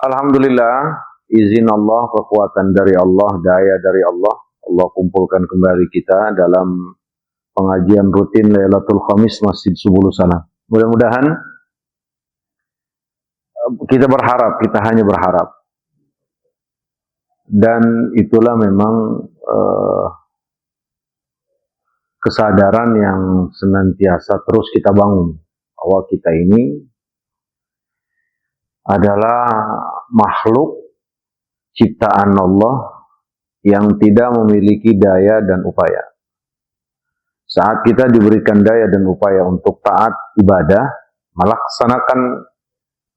Alhamdulillah, izin Allah, kekuatan dari Allah, daya dari Allah. Allah kumpulkan kembali kita dalam pengajian rutin Lailatul Khamis Masjid Subul Salam. Mudah-mudahan kita berharap, kita hanya berharap. Dan itulah memang kesadaran yang senantiasa terus kita bangun. Bahwa kita ini adalah makhluk ciptaan Allah yang tidak memiliki daya dan upaya. Saat kita diberikan daya dan upaya untuk taat ibadah, melaksanakan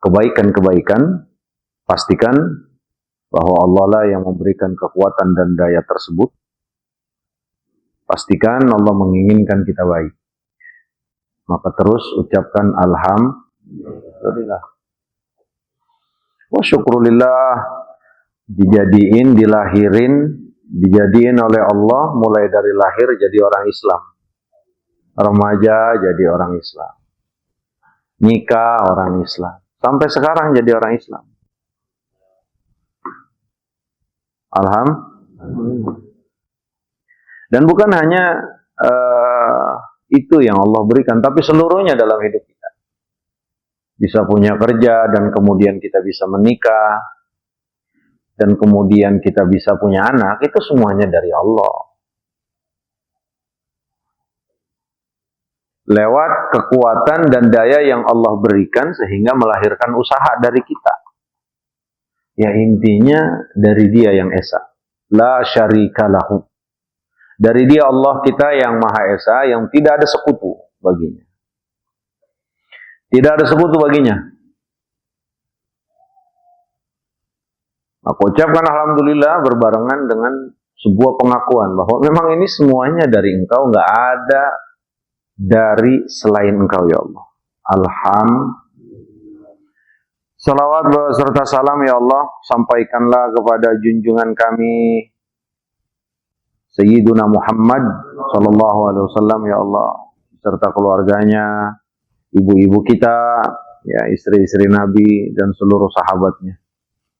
kebaikan-kebaikan, pastikan bahwa Allah lah yang memberikan kekuatan dan daya tersebut. Pastikan Allah menginginkan kita baik. Maka terus ucapkan alhamdulillah. Wa syukrulillah, dijadiin oleh Allah mulai dari lahir jadi orang Islam. Remaja jadi orang Islam. Nikah orang Islam. Sampai sekarang jadi orang Islam. Alhamdulillah. Dan bukan hanya itu yang Allah berikan, tapi seluruhnya dalam hidup kita. Bisa punya kerja, dan kemudian kita bisa menikah, dan kemudian kita bisa punya anak, itu semuanya dari Allah. Lewat kekuatan dan daya yang Allah berikan, sehingga melahirkan usaha dari kita. Ya intinya, dari Dia yang Esa. La syarika lahu. Dari Dia Allah kita yang Maha Esa, yang tidak ada sekutu baginya. Tidak ada sekutu baginya. Aku ucapkan alhamdulillah berbarengan dengan sebuah pengakuan bahwa memang ini semuanya dari Engkau, nggak ada dari selain Engkau ya Allah. Alhamdulillah. Salawat beserta salam ya Allah, sampaikanlah kepada junjungan kami Sayyiduna Muhammad sallallahu alaihi wasallam ya Allah, serta keluarganya, ibu-ibu kita, ya istri-istri Nabi dan seluruh sahabatnya.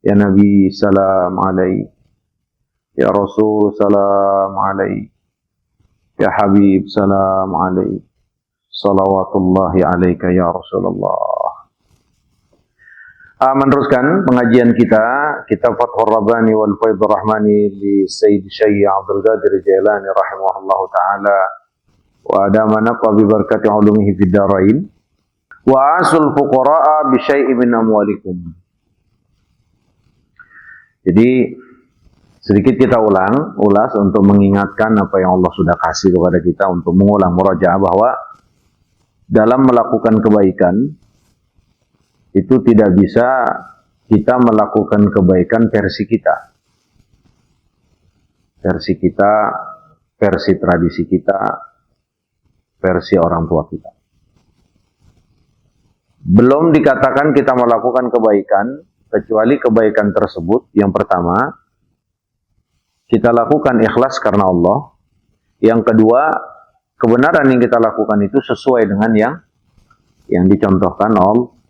Ya Nabi salam alaik, ya Rasul salam alaik, ya Habib salam alaik, salawatullahi alaika ya Rasulullah. Meneruskan pengajian kita, kitab Fathur Rabbani wal Faidur Rahmani li Sayyid Syekh Abdul Qadir Jailani rahimahullahu ta'ala wa adama nafa bi barakati ulumihi fid darain. Wa asul fuqara'a bi syai'in min amwalikum. Jadi sedikit kita ulas untuk mengingatkan apa yang Allah sudah kasih kepada kita, untuk mengulang murajaah bahwa dalam melakukan kebaikan itu tidak bisa kita melakukan kebaikan versi kita. Versi kita, versi tradisi kita, versi orang tua kita. Belum dikatakan kita melakukan kebaikan, kecuali kebaikan tersebut, yang pertama, kita lakukan ikhlas karena Allah. Yang kedua, kebenaran yang kita lakukan itu sesuai dengan yang dicontohkan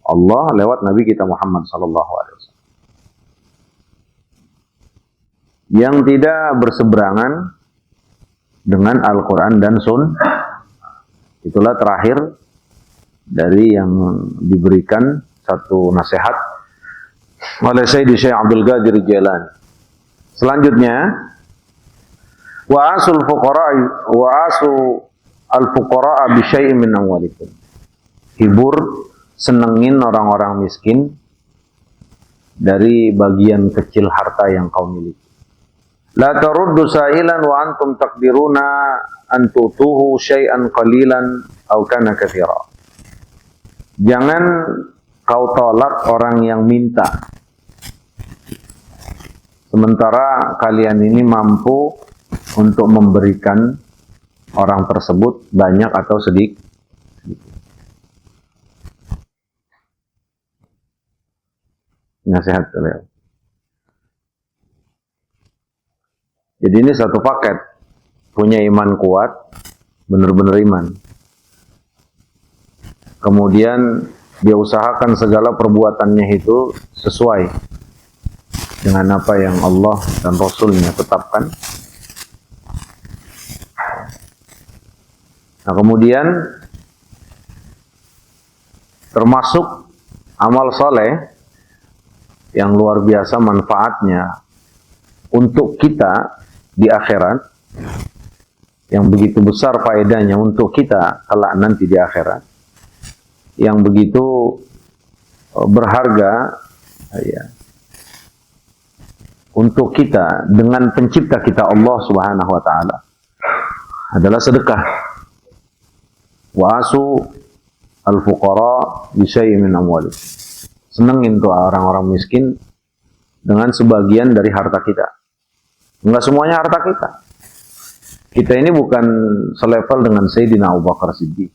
Allah lewat Nabi kita Muhammad sallallahu alaihi wasallam. Yang tidak berseberangan dengan Al-Quran dan Sunnah. Itulah terakhir dari yang diberikan satu nasihat oleh Sayyid Syekh Abdul Qadir Jailani. Selanjutnya, wa asu al-fuqara bi syai'in min amwalikum. Hibur, senengin orang-orang miskin dari bagian kecil harta yang kau miliki. La taruddu sa'ilan wa antum taqdiruna an tutuhu syai'an qalilan aw kana katsira. Jangan kau tolak orang yang minta, sementara kalian ini mampu untuk memberikan orang tersebut banyak atau sedikit. Nasihat beliau. Jadi ini satu paket. Punya iman kuat, benar-benar iman. Kemudian dia usahakan segala perbuatannya itu sesuai dengan apa yang Allah dan Rasulnya tetapkan. Nah, kemudian termasuk amal soleh yang luar biasa manfaatnya untuk kita di akhirat, yang begitu besar faedahnya untuk kita kelak nanti di akhirat, yang begitu berharga ya, untuk kita dengan pencipta kita Allah Subhanahu wa taala, adalah sedekah. Wa'asu al-fuqara bi syai'in min amwalihim. Senengin tuh orang-orang miskin dengan sebagian dari harta kita. Enggak semuanya harta kita. Kita ini bukan selevel dengan Sayyidina Abu Bakar Siddiq,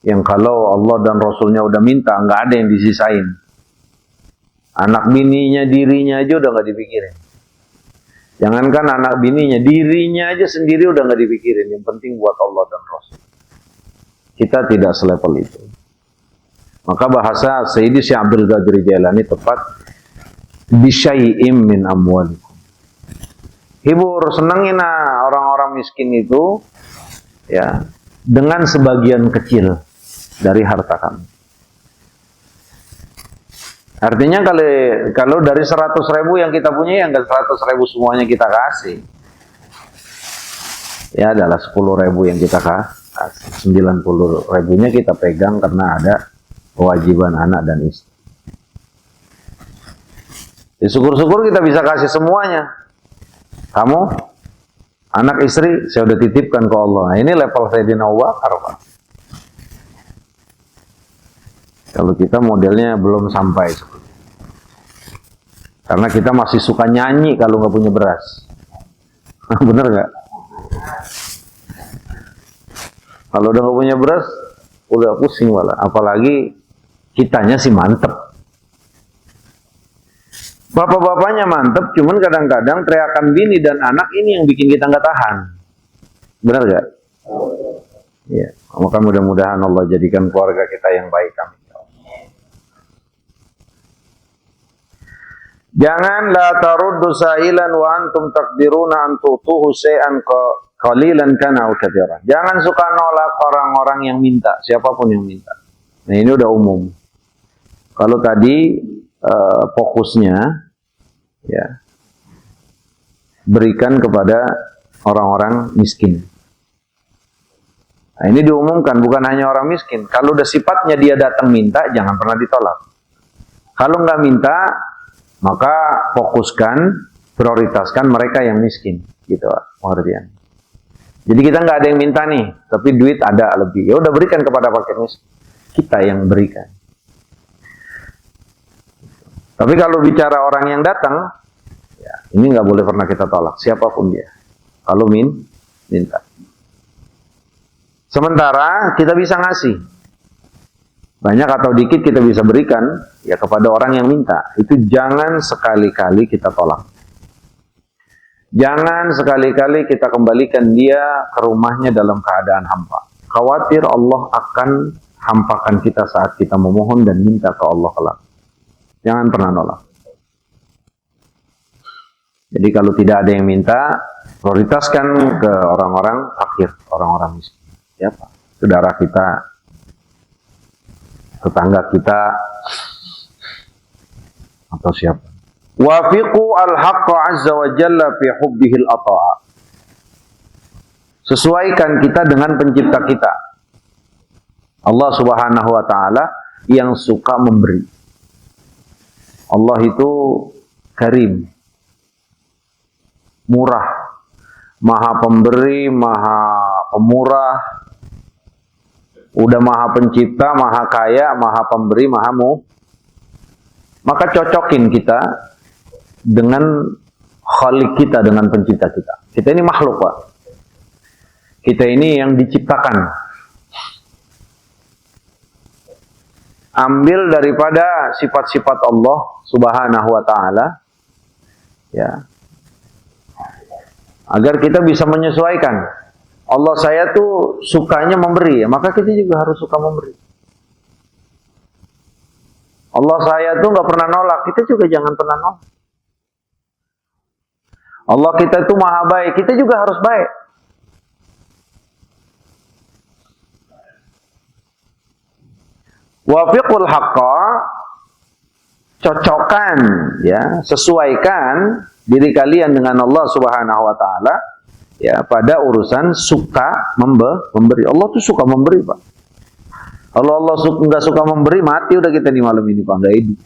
yang kalau Allah dan Rasulnya udah minta, nggak ada yang disisain. Anak bininya, dirinya aja udah nggak dipikirin. Jangankan anak bininya, dirinya aja sendiri udah nggak dipikirin. Yang penting buat Allah dan Rasul. Kita tidak selevel itu. Maka bahasa Sayyidi Syekh Abdul Qadir Jailani tepat, bisyai'im min amwalikum. Hibur, senengin orang-orang miskin itu ya dengan sebagian kecil dari harta kami. Artinya kalau dari 100.000 yang kita punya, yang 100.000 semuanya kita kasih, ya adalah 10.000 yang kita kasih, 90.000-nya kita pegang karena ada kewajiban anak dan istri. Ya, syukur-syukur kita bisa kasih semuanya. Kamu, anak istri, saya udah titipkan ke Allah. Nah, ini level Sayyidina Abu Bakar, Pak. Kalau kita modelnya belum sampai. Karena kita masih suka nyanyi kalau nggak punya beras. Bener nggak? Kalau udah nggak punya beras, udah pusing malah. Apalagi kitanya sih mantep. Bapak-bapaknya mantep, cuman kadang-kadang teriakan bini dan anak ini yang bikin kita nggak tahan. Benar nggak? Ya, maka mudah-mudahan Allah jadikan keluarga kita yang baik. Amin. Jangan la taruddu sa'ilan wa antum taqdiruna an tutuhu syai'an qalilan kana aw katsiran. Jangan suka nolak orang-orang yang minta, siapapun yang minta. Nah, ini udah umum. Kalau tadi fokusnya ya berikan kepada orang-orang miskin. Nah, ini diumumkan bukan hanya orang miskin. Kalau udah sifatnya dia datang minta, jangan pernah ditolak. Kalau nggak minta, maka fokuskan, prioritaskan mereka yang miskin, gitu pengertian. Jadi kita nggak ada yang minta nih, tapi duit ada lebih. Ya udah berikan kepada fakir miskin. Kita yang berikan. Tapi kalau bicara orang yang datang, ya, ini nggak boleh pernah kita tolak, siapapun dia. Kalau minta. Sementara kita bisa ngasih. Banyak atau dikit kita bisa berikan ya kepada orang yang minta. Itu jangan sekali-kali kita tolak. Jangan sekali-kali kita kembalikan dia ke rumahnya dalam keadaan hampa. Khawatir Allah akan hampakan kita saat kita memohon dan minta ke Allah kelak. Jangan pernah nolak. Jadi kalau tidak ada yang minta, prioritaskan ke orang-orang fakir, orang-orang miskin. Siapa? Saudara kita, tetangga kita, atau siapa. Wafiqu al-haqqa azza wa jalla fi hubbihil ata'a. Sesuaikan kita dengan pencipta kita, Allah Subhanahu wa ta'ala, yang suka memberi. Allah itu karim, murah, maha pemberi, maha pemurah, udah maha pencipta, maha kaya, maha pemberi, maha maka cocokin kita dengan khalik kita, dengan pencipta kita. Kita ini makhluk, Pak. Kita ini yang diciptakan. Ambil daripada sifat-sifat Allah Subhanahu wa ta'ala, ya, agar kita bisa menyesuaikan. Allah saya tuh sukanya memberi, ya, maka kita juga harus suka memberi. Allah saya tuh nggak pernah nolak, kita juga jangan pernah nolak. Allah kita itu maha baik, kita juga harus baik. Wafiqul haqqa, cocokkan, ya, sesuaikan diri kalian dengan Allah Subhanahu wa taala, ya, pada urusan suka memberi. Allah tuh suka memberi, Pak. Kalau Allah nggak suka memberi, mati udah kita di malam ini, Pak, nggak hidup.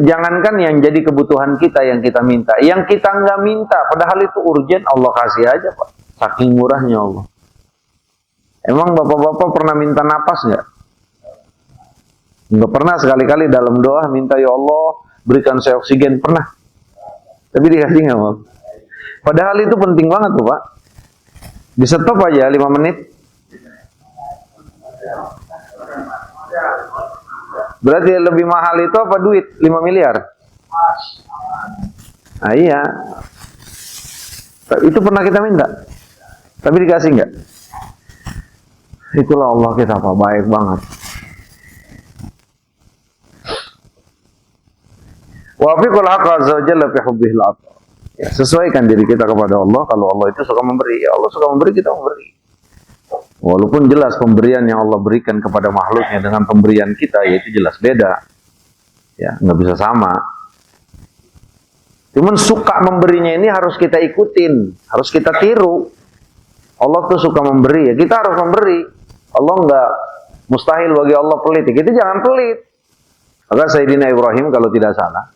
Jangankan yang jadi kebutuhan kita yang kita minta, yang kita nggak minta, padahal itu urgent, Allah kasih aja, Pak. Saking murahnya Allah. Emang bapak-bapak pernah minta napas nggak? Nggak pernah. Sekali-kali dalam doa minta, ya Allah berikan saya oksigen, pernah. Tapi dikasih nggak, Pak? Padahal itu penting banget tuh, Pak. Di stop aja 5 menit. Berarti lebih mahal itu apa duit? 5 miliar? Nah, iya. Itu pernah kita minta. Tapi dikasih nggak? Itulah Allah kita, Pak. Baik banget. Wa fiqul haqqa azza wa jalla fi hubbihil ata. Ya, sesuaikan diri kita kepada Allah. Kalau Allah itu suka memberi, ya Allah suka memberi, kita memberi. Walaupun jelas pemberian yang Allah berikan kepada makhluknya dengan pemberian kita, ya itu jelas beda. Ya, nggak bisa sama. Cuman suka memberinya ini harus kita ikutin, harus kita tiru. Allah tuh suka memberi, ya kita harus memberi. Allah nggak mustahil bagi Allah pelit, ya kita jangan pelit. Maka Sayyidina Ibrahim kalau tidak salah,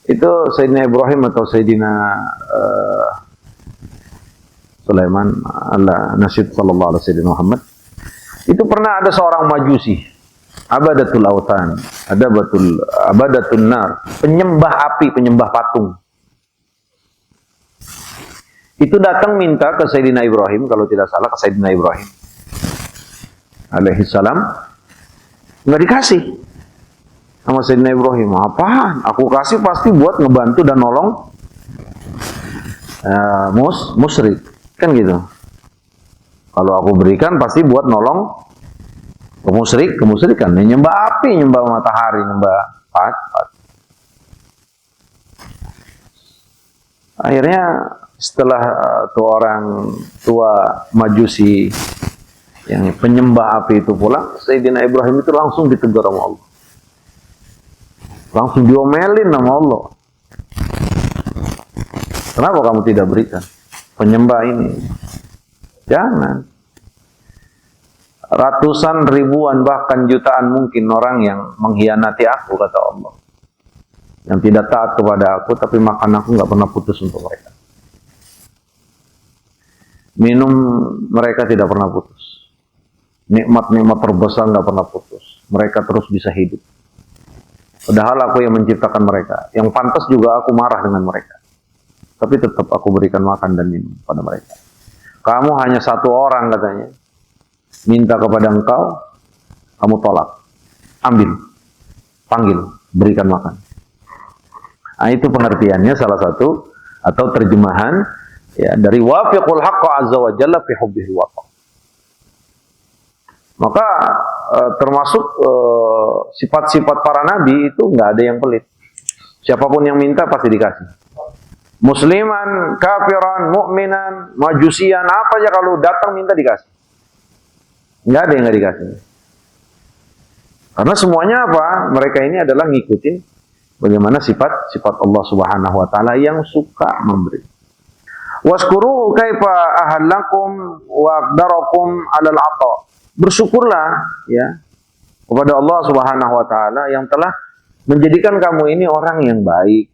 itu Sayyidina Ibrahim atau Sayyidina Sulaiman ala nasyid sallallahu alaihi wasallam Muhammad, itu pernah ada seorang majusi, abadatul autan, abadatun nar, penyembah api, penyembah patung. Itu datang minta ke Sayyidina Ibrahim, kalau tidak salah ke Sayyidina Ibrahim alaihi salam, nggak dikasih sama Sayyidina Ibrahim. Apaan? Aku kasih pasti buat ngebantu dan nolong musyrik. Kan gitu. Kalau aku berikan pasti buat nolong kemusyrikan. Nyembah api, nyembah matahari, nyembah pat. Akhirnya setelah tuh orang tua majusi yang penyembah api itu pulang, Sayyidina Ibrahim itu langsung ditegur sama Allah. Langsung diomelin sama Allah. Kenapa kamu tidak berikan penyembah ini? Jangan. Ratusan ribuan bahkan jutaan mungkin orang yang mengkhianati aku, kata Allah, yang tidak taat kepada aku, tapi makan aku nggak pernah putus untuk mereka. Minum mereka tidak pernah putus. Nikmat-nikmat terbesar nggak pernah putus. Mereka terus bisa hidup. Padahal aku yang menciptakan mereka. Yang pantas juga aku marah dengan mereka. Tapi tetap aku berikan makan dan minum pada mereka. Kamu hanya satu orang katanya, minta kepada engkau, kamu tolak. Ambil, panggil, berikan makan. Nah, itu pengertiannya salah satu atau terjemahan ya dari wafiqul haqqa azza wa jalla fi hubbihi waqa. Maka termasuk sifat-sifat para nabi itu nggak ada yang pelit. Siapapun yang minta pasti dikasih. Musliman, kafiran, mukminan, majusian, apa aja kalau datang minta dikasih. Nggak ada yang nggak dikasih. Karena semuanya apa? Mereka ini adalah ngikutin bagaimana sifat-sifat Allah Subhanahu wa taala yang suka memberi. Waskuru kaifa ahallakum wa aqdarakum 'alal 'ata. Bersyukurlah ya kepada Allah Subhanahu wa taala yang telah menjadikan kamu ini orang yang baik.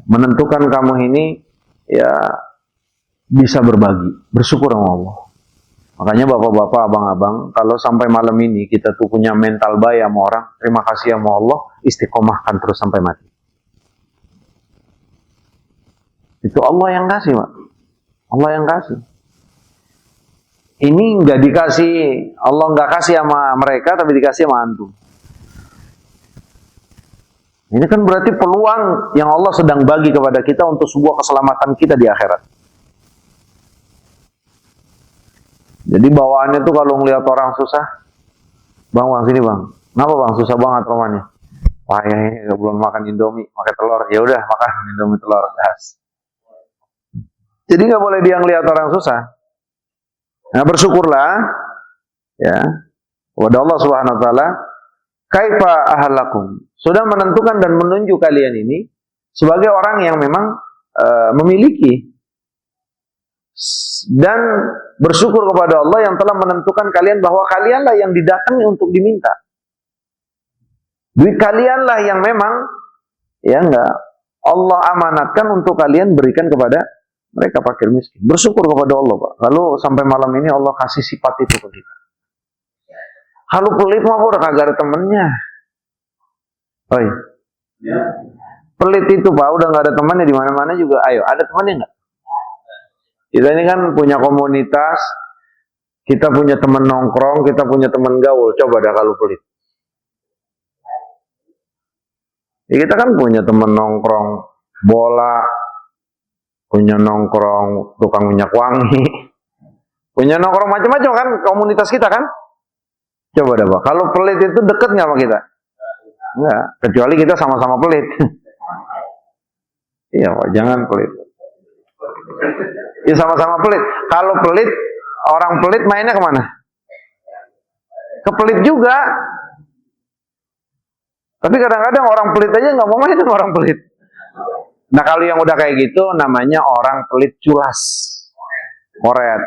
Menentukan kamu ini ya bisa berbagi, bersyukur sama Allah. Makanya bapak-bapak, abang-abang, kalau sampai malam ini kita tuh punya mental baik sama orang, terima kasih sama Allah, istiqomahkan terus sampai mati. Itu Allah yang kasih, Pak. Allah yang kasih. Ini nggak dikasih, Allah nggak kasih sama mereka, tapi dikasih sama antum. Ini kan berarti peluang yang Allah sedang bagi kepada kita untuk sebuah keselamatan kita di akhirat. Jadi Jadi bawaannya tuh kalau ngeliat orang susah, bang sini bang, kenapa bang susah banget rumahnya? Wah ya belum makan Indomie, pakai telur, ya udah makan Indomie telur gas. Jadi nggak boleh dia ngeliat orang susah. Nah bersyukurlah ya kepada Allah Subhanahu Wa Taala. Kaifa ahlakum, sudah menentukan dan menunjuk kalian ini sebagai orang yang memang memiliki, dan bersyukur kepada Allah yang telah menentukan kalian bahwa kalianlah yang didatangi untuk diminta. Duit kalianlah yang memang ya enggak Allah amanatkan untuk kalian berikan kepada mereka fakir miskin. Bersyukur kepada Allah, Pak. Kalau sampai malam ini Allah kasih sifat itu ke kita. Kalau pelit mah udah kagak ada temennya. Oi. Ya. Pelit itu Pak udah nggak ada temannya, di mana-mana juga. Ayo, ada temannya nggak? Kita ini kan punya komunitas, kita punya teman nongkrong, kita punya teman gaul. Coba dah kalau pelit. Ya, kita kan punya teman nongkrong bola, punya nongkrong tukang minyak wangi, punya nongkrong macam-macam kan komunitas kita kan. Coba dah Pak, kalau pelit itu deket nggak sama kita? Enggak, kecuali kita sama-sama pelit. Iya Pak, jangan pelit. Ya sama-sama pelit. Kalau pelit, orang pelit mainnya kemana? Ke pelit juga. Tapi kadang-kadang orang pelit aja nggak mau main sama orang pelit. Nah kalau yang udah kayak gitu, namanya orang pelit culas. Koret.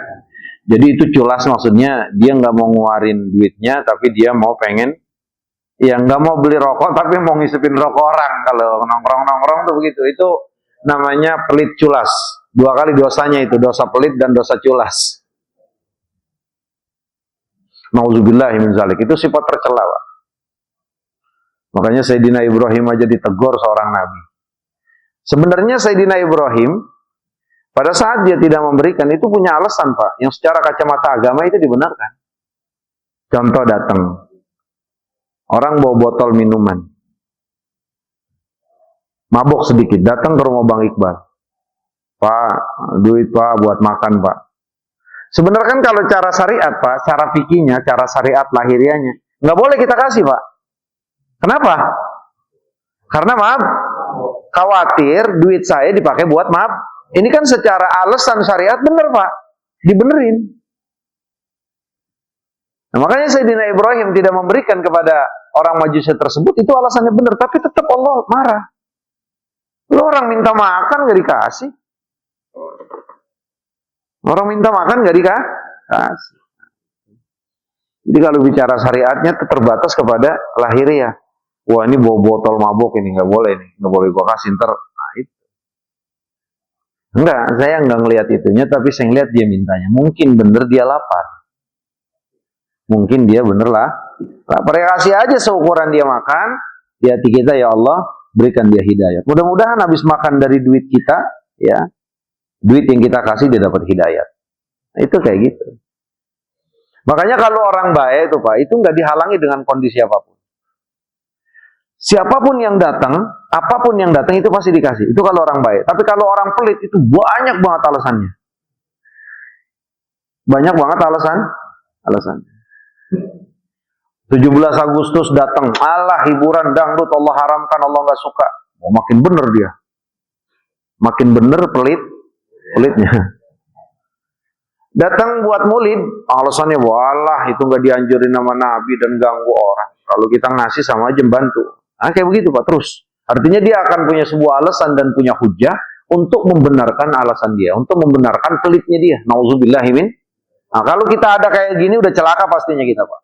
Jadi itu culas maksudnya dia nggak mau ngeluarin duitnya, tapi dia mau pengen, ya nggak mau beli rokok, tapi mau ngisepin rokok orang. Kalau nongkrong-nongkrong tuh begitu, itu namanya pelit culas. 2 kali dosanya itu, dosa pelit dan dosa culas. Nauzubillahi min zalik, itu sifat tercela, Pak. Makanya Sayyidina Ibrahim aja ditegur seorang nabi. Sebenarnya Sayyidina Ibrahim pada saat dia tidak memberikan itu punya alasan Pak, yang secara kacamata agama itu dibenarkan. Contoh datang, orang bawa botol minuman, mabok sedikit, datang ke rumah Bang Iqbal. Pak, duit Pak buat makan Pak. Sebenarnya kan kalau cara syariat Pak, cara fikihnya, cara syariat lahiriahnya, nggak boleh kita kasih Pak. Kenapa? Karena maaf, khawatir duit saya dipakai buat maaf. Ini kan secara alasan syariat bener Pak, dibenerin. Nah, makanya Sayyidina Ibrahim tidak memberikan kepada orang Majusi tersebut, itu alasannya benar, tapi tetap Allah marah. Lo orang minta makan gak dikasih. Orang minta makan gak dikasih. Jadi kalau bicara syariatnya terbatas kepada lahiriah. Wah ini bawa botol mabok ini nggak boleh nih, nggak boleh gua kasih ntar. Nah, itu. Enggak, saya nggak ngelihat itunya, tapi saya ngelihat dia mintanya. Mungkin bener dia lapar. Mungkin dia bener lah. Lapar ya kasih aja seukuran dia makan. Di hati kita ya Allah berikan dia hidayah. Mudah-mudahan habis makan dari duit kita, ya duit yang kita kasih dia dapat hidayah. Nah, itu kayak gitu. Makanya kalau orang baik itu Pak, itu nggak dihalangi dengan kondisi apapun. Siapapun yang datang, apapun yang datang itu pasti dikasih. Itu kalau orang baik. Tapi kalau orang pelit itu banyak banget alasannya. Banyak banget alasannya. 17 Agustus datang, Allah hiburan dangdut Allah haramkan, Allah nggak suka. Oh, makin bener dia. Makin bener pelitnya. Datang buat maulid, alasannya walah itu nggak dianjurin sama Nabi dan ganggu orang. Kalau kita ngasih sama aja bantu. Nah, kayak begitu Pak terus. Artinya dia akan punya sebuah alasan dan punya hujah untuk membenarkan alasan dia, untuk membenarkan pelitnya dia. Nauzubillahimin. Nah, kalau kita ada kayak gini udah celaka pastinya kita Pak.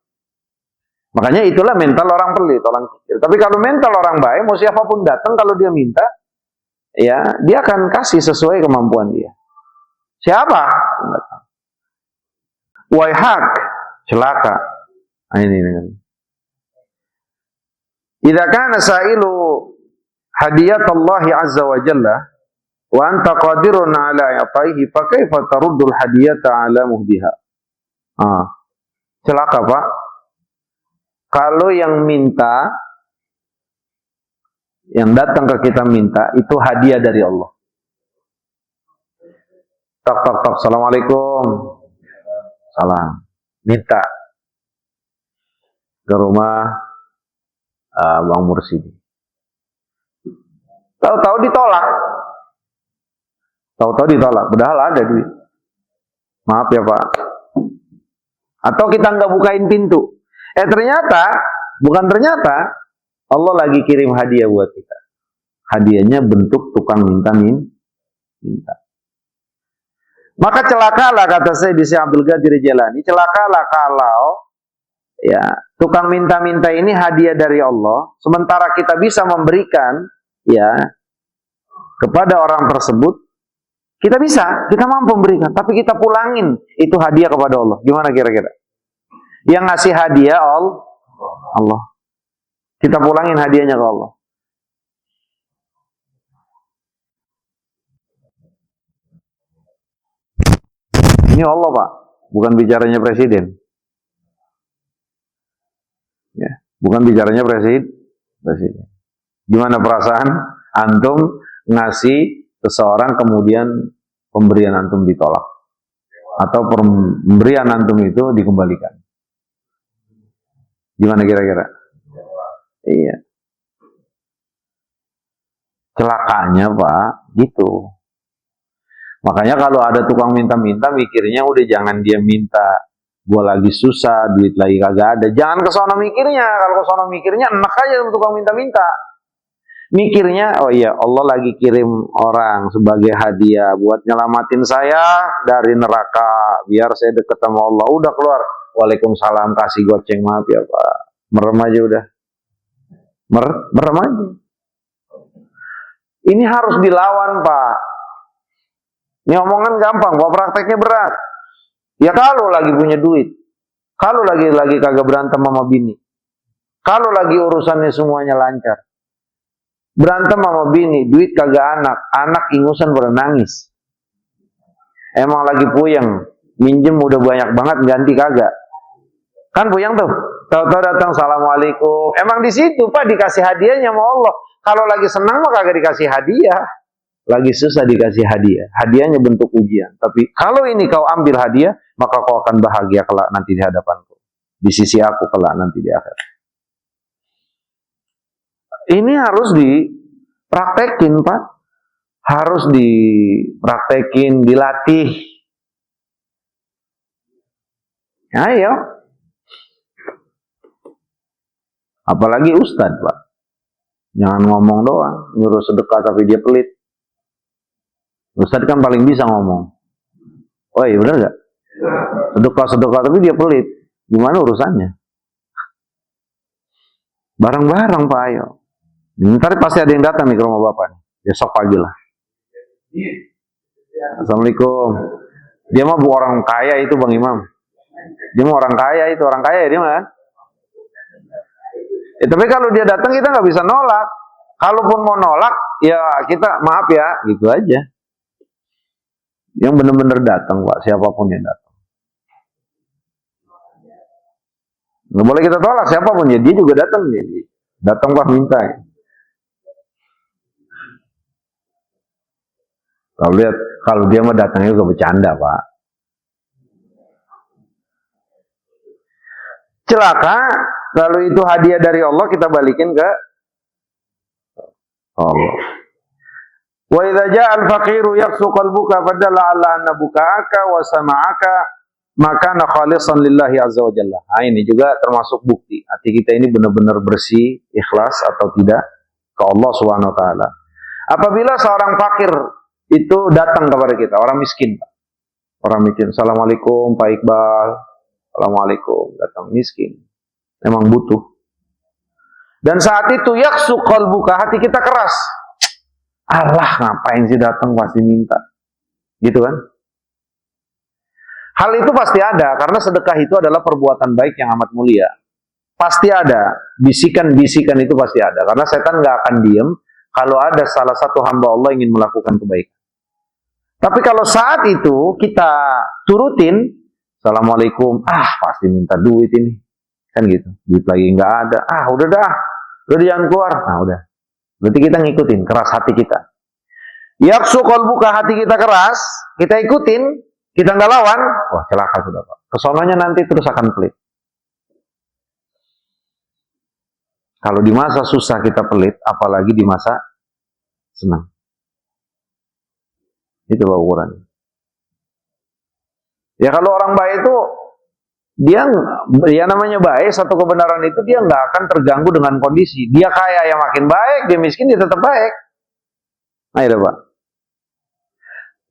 Makanya itulah mental orang pelit, orang kecil. Tapi kalau mental orang baik, mau siapapun datang kalau dia minta, ya dia akan kasih sesuai kemampuan dia. Siapa? Waihak, celaka. Nah, ini. Idza kana sa'ilu hadiyat Allah azza wa jalla wa anta qadirun ala i'taihi fa kaifa taruddul hadiyata ala muhdiha. Celaka Pak. Kalau yang minta, yang datang ke kita minta itu hadiah dari Allah. Tok. Assalamualaikum. Salam. minta ke rumah Bang Mursidi. Tahu-tahu ditolak. Padahal ada duit. Maaf ya Pak. Atau kita nggak bukain pintu. Ternyata Allah lagi kirim hadiah buat kita. Hadiahnya bentuk tukang minta. Maka celakalah, kata saya di Syekh Abdul Qadir Jailani, celakalah kalau ya tukang minta-minta ini hadiah dari Allah, sementara kita bisa memberikan ya kepada orang tersebut, kita mampu memberikan, tapi kita pulangin itu hadiah kepada Allah. Gimana kira-kira? Yang ngasih hadiah Allah. Kita pulangin hadiahnya ke Allah. Ini Allah Pak, bukan bicaranya presiden. Ya, bukan bicaranya presiden. Gimana perasaan antum ngasih seseorang kemudian pemberian antum ditolak atau pemberian antum itu dikembalikan? Gimana kira-kira? Iya. Celakanya Pak, gitu. Makanya kalau ada tukang minta-minta, mikirnya udah jangan dia minta, gua lagi susah, duit lagi kagak ada. Jangan kesono mikirnya. Kalau kesono mikirnya, enak aja tukang minta-minta. Mikirnya, oh iya, Allah lagi kirim orang sebagai hadiah buat nyelamatin saya dari neraka, biar saya deket sama Allah. Udah keluar, waalaikumsalam, kasih goceng, maaf ya Pak. Merem aja udah. Merem aja. Ini harus dilawan Pak. Ini omongan gampang, Pak, prakteknya berat. Ya kalau lagi punya duit, kalau lagi kagak berantem sama bini, kalau lagi urusannya semuanya lancar, berantem sama bini, duit kagak anak ingusan pada nangis. Emang lagi puyeng, minjem udah banyak banget, ganti kagak. Kan puyeng tuh, tahu-tahu datang, assalamualaikum. Emang di situ Pak dikasih hadiahnya sama Allah. Kalau lagi senang mah kagak dikasih hadiah. Lagi susah dikasih hadiah. Hadiahnya bentuk ujian. Tapi kalau ini kau ambil hadiah, maka kau akan bahagia kelak nanti di hadapanku. Di sisi aku kelak nanti di akhirat. Ini harus dipraktekin Pak. Harus dipraktekin, dilatih. Ayo. Apalagi ustadz Pak. Jangan ngomong doang. Nyuruh sedekah tapi dia pelit. Ustadz kan paling bisa ngomong. Oh iya benar gak? Sedekah tapi dia pelit. Gimana urusannya? Bareng-bareng Pak, ayo. Ntar pasti ada yang datang nih ke rumah Bapak nih. Besok pagi lah. Assalamualaikum. Dia mah orang kaya itu Bang Imam. Dia mah orang kaya ya dia mah kan? Tapi kalau dia datang kita nggak bisa nolak. Kalaupun mau nolak, ya kita maaf ya, gitu aja. Yang benar-benar datang Pak, siapapun yang datang. Nggak boleh kita tolak siapapun ya, dia juga datang. Datang Pak minta. Kalau dia mau datangnya juga bercanda Pak. Celaka kalau itu hadiah dari Allah kita balikin ke Allah. Wa idza jaa al-faqiru yaqsu qalbuka fadalla 'ala anna bukaaka wa sama'aka maka khalisan lillahi azza wa jalla. Nah, ini juga termasuk bukti hati kita ini benar-benar bersih, ikhlas atau tidak ke Allah Subhanahu wa taala. Apabila seorang fakir itu datang kepada kita, orang miskin. Orang miskin, assalamualaikum Pak Iqbal. Assalamualaikum, datang miskin. Memang butuh. Dan saat itu yaqsu qalbuka, hati kita keras. Allah ngapain sih datang pasti minta. Gitu kan? Hal itu pasti ada, karena sedekah itu adalah perbuatan baik yang amat mulia. Pasti ada, bisikan-bisikan itu pasti ada. Karena setan nggak akan diem kalau ada salah satu hamba Allah ingin melakukan kebaikan. Tapi kalau saat itu kita turutin, assalamualaikum, pasti minta duit ini. Kan gitu, duit lagi nggak ada. Udah jangan keluar. Udah. Berarti kita ngikutin, keras hati kita. Yaqsu qalbuka, hati kita keras, kita ikutin, Kita nggak lawan, wah celaka sudah Pak. Kesononya nanti terus akan pelit. Kalau di masa susah kita pelit, apalagi di masa senang. Itu Pak ukurannya. Ya kalau orang baik itu, dia namanya baik, satu kebenaran itu dia nggak akan terganggu dengan kondisi. Dia kaya yang makin baik, dia miskin dia tetap baik. Nah itu Pak.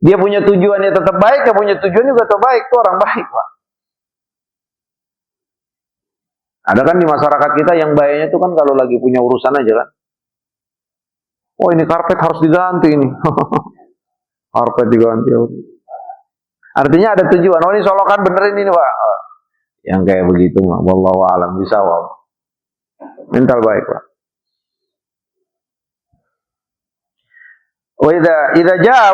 Dia punya tujuannya tetap baik, dia punya tujuan juga tetap baik. Itu orang baik Pak. Ada kan di masyarakat kita yang baiknya itu kan kalau lagi punya urusan aja kan. Oh ini karpet harus diganti ini. Karpet diganti. Artinya ada tujuan. Oh ini solokan benerin ini Pak. Yang kayak begitu mah. Wallahu a'lam bishawab. Mental baik Pak. Wa idza jaa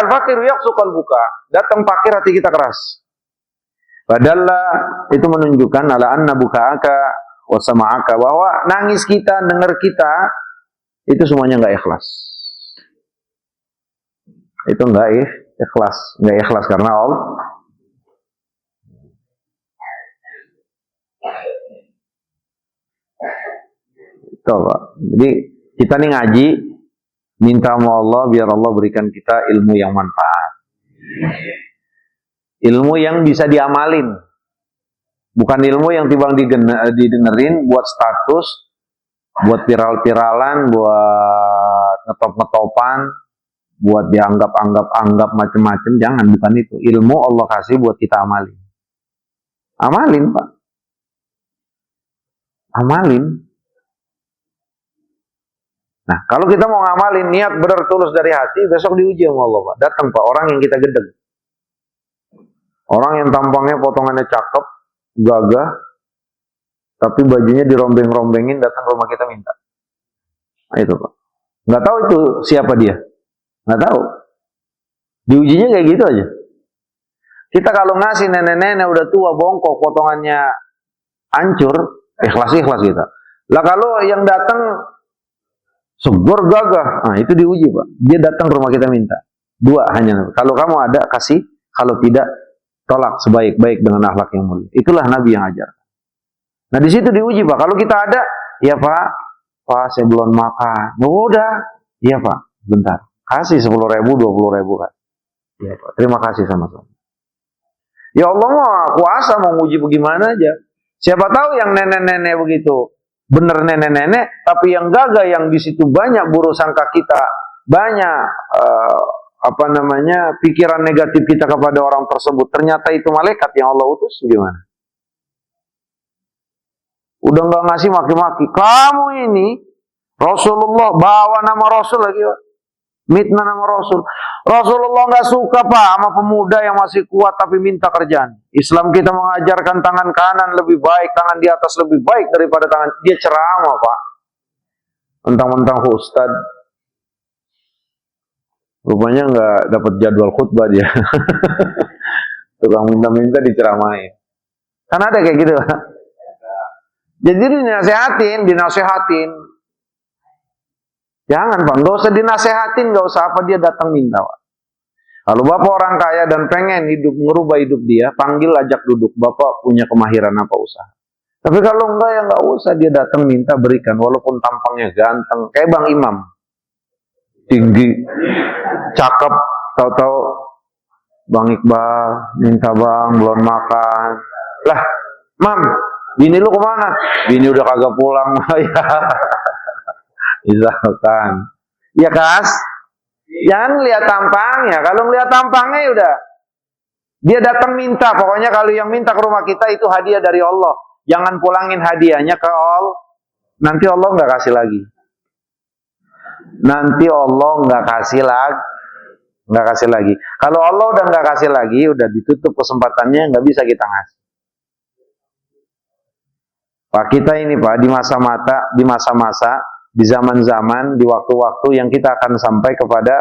al-faqiru yaqsu qalbuka. Datang fakir hati kita keras. Padahal itu menunjukkan ala anna bukaaka wa sama'aka, bahwa nangis kita, dengar kita itu semuanya enggak ikhlas. Itu enggak ikhlas karena Allah. Itu Pak. Jadi kita nih ngaji minta sama Allah biar Allah berikan kita ilmu yang manfaat. Ilmu yang bisa diamalin. Bukan ilmu yang timbang didengerin buat status, buat viral-viralan, buat ngetop-ngetopan, buat dianggap-anggap macam-macam. Jangan, bukan itu. Ilmu Allah kasih buat kita amalin. Amalin, Pak. Amalin. Nah, kalau kita mau ngamalin, niat benar tulus dari hati, besok diuji sama Allah, Pak. Datang, Pak, orang yang kita gedeg. Orang yang tampangnya potongannya cakep, gagah, tapi bajunya dirombeng-rombengin, datang ke rumah kita minta. Nah itu Pak. Nggak tahu itu siapa dia. Nggak tahu. Diujinya kayak gitu aja. Kita kalau ngasih nenek-nenek udah tua, bongkok, potongannya hancur, ikhlas-ikhlas kita. Lah kalau yang datang segur gagah, nah itu diuji Pak. Dia datang ke rumah kita minta. Dua hanya. Kalau kamu ada, kasih. Kalau tidak, tolak sebaik-baik dengan akhlak yang mulia. Itulah Nabi yang ajar. Nah di situ diuji Pak. Kalau kita ada, ya Pak, saya belum makan. Udah, iya Pak, bentar. Kasih 10.000, 20.000 kan. Iya Pak, terima kasih sama-sama. Ya Allah mah kuasa mau nguji bagaimana aja. Siapa tahu yang nenek-nenek begitu, bener nenek-nenek, tapi yang gagah yang di situ banyak buruk sangka kita, banyak pikiran negatif kita kepada orang tersebut, ternyata itu malaikat yang Allah utus, gimana? Udah nggak ngasih maki-maki, kamu ini Rasulullah, bawa nama Rasul lagi, mitnah nama Rasul. Rasulullah nggak suka Pak sama pemuda yang masih kuat tapi minta kerjaan. Islam kita mengajarkan tangan kanan lebih baik, tangan di atas lebih baik daripada tangan. Dia ceramah Pak, mentang-mentang ustad. Rupanya nggak dapat jadwal khutbah dia. Tukang minta-minta diceramain. Kan ada kayak gitu. Jadi dinasehatin. Jangan Pak, nggak usah dinasehatin, nggak usah apa dia datang minta Pak. Kalau Bapak orang kaya dan pengen ngerubah hidup dia, panggil ajak duduk. Bapak punya kemahiran apa usaha. Tapi kalau enggak ya nggak usah, dia datang minta berikan, walaupun tampangnya ganteng, kayak Bang Imam. Tinggi, cakep, tahu-tahu Bang Iqbal minta Bang belum makan. Lah, Mam, bini lu kemana? Bini udah kagak pulang. Ya, misalkan. Ya Kas, jangan lihat tampangnya. Kalau lihat tampangnya ya udah. Dia datang minta. Pokoknya kalau yang minta ke rumah kita itu hadiah dari Allah. Jangan pulangin hadiahnya ke Allah. Nanti Allah nggak kasih lagi. Nanti Allah nggak kasih lagi. Kalau Allah udah nggak kasih lagi, udah ditutup kesempatannya, nggak bisa kita ngasih. Pak, kita ini Pak di masa-masa, di zaman-zaman, di waktu-waktu yang kita akan sampai kepada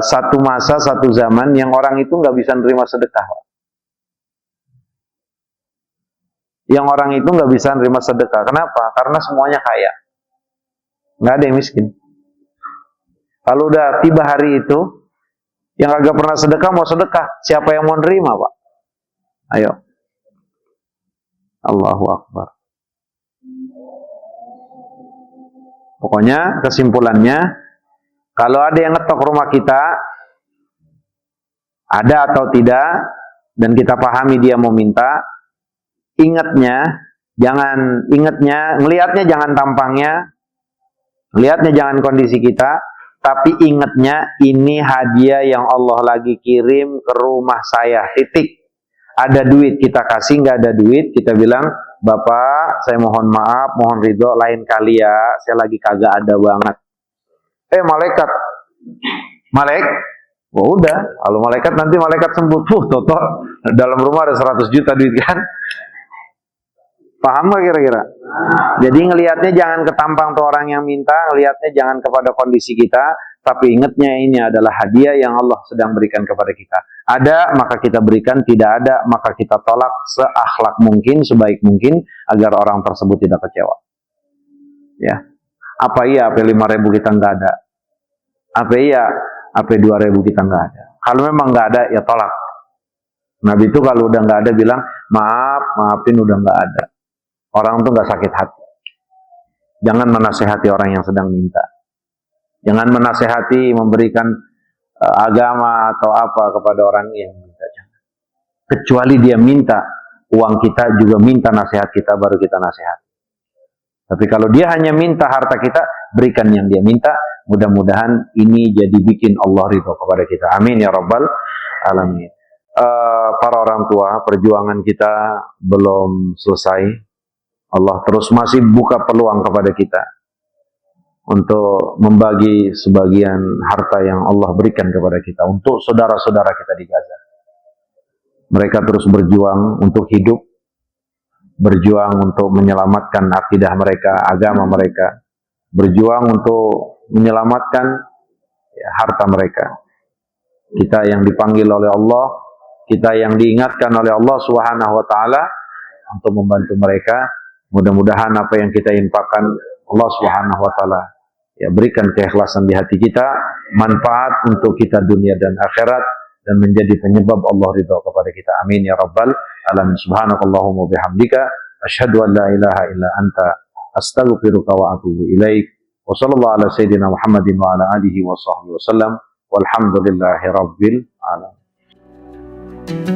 satu masa, satu zaman yang orang itu nggak bisa nerima sedekah. Pak. Yang orang itu nggak bisa nerima sedekah. Kenapa? Karena semuanya kaya. Nggak ada yang miskin. Kalau udah tiba hari itu, Yang agak pernah sedekah mau sedekah, siapa yang mau nerima, Pak? Ayo. Allahu Akbar. Pokoknya kesimpulannya, kalau ada yang ngetok rumah kita, ada atau tidak, dan kita pahami dia mau minta, ngelihatnya jangan tampangnya, ngelihatnya jangan kondisi kita, tapi ingatnya ini hadiah yang Allah lagi kirim ke rumah saya, titik. Ada duit kita kasih, nggak ada duit kita bilang, Bapak saya mohon maaf, mohon ridho, lain kali ya, saya lagi kagak ada banget. Malaikat, oh udah, kalau malaikat nanti malaikat sembut, toto dalam rumah ada 100 juta duit kan? Paham gak kira-kira? Jadi ngelihatnya jangan ke tampang tuh orang yang minta, ngelihatnya jangan kepada kondisi kita, tapi ingatnya ini adalah hadiah yang Allah sedang berikan kepada kita. Ada, maka kita berikan, tidak ada, maka kita tolak seakhlak mungkin, sebaik mungkin, agar orang tersebut tidak kecewa. Ya. Apa iya AP 5.000 kita nggak ada? Apa iya AP 2.000 kita nggak ada? Kalau memang nggak ada, ya tolak. Nabi itu kalau udah nggak ada bilang, maafin udah nggak ada. Orang itu nggak sakit hati. Jangan menasehati orang yang sedang minta. Jangan menasehati, memberikan agama atau apa kepada orang yang minta. Jangan. Kecuali dia minta uang kita, juga minta nasihat kita, baru kita nasihat. Tapi kalau dia hanya minta harta kita, berikan yang dia minta. Mudah-mudahan ini jadi bikin Allah ridho kepada kita. Amin ya rabbal alamin. Para orang tua, perjuangan kita belum selesai. Allah terus masih buka peluang kepada kita untuk membagi sebagian harta yang Allah berikan kepada kita untuk saudara-saudara kita di Gaza. Mereka terus berjuang untuk hidup, berjuang untuk menyelamatkan akidah mereka, agama mereka, berjuang untuk menyelamatkan harta mereka. Kita yang dipanggil oleh Allah, kita yang diingatkan oleh Allah Subhanahu wa taala untuk membantu mereka. Mudah-mudahan apa yang kita infakkan Allah Subhanahu wa taala berikan keikhlasan di hati kita, manfaat untuk kita dunia dan akhirat, dan menjadi penyebab Allah ridha kepada kita. Amin ya rabbal alamin. Subhanakallahumma bihamdika asyhadu an la ilaha illa anta astaghfiruka wa atubu ilaik. Wa sallallahu ala sayyidina Muhammadin wa ala alihi wa sahbihi wasallam. Walhamdulillahi rabbil alamin.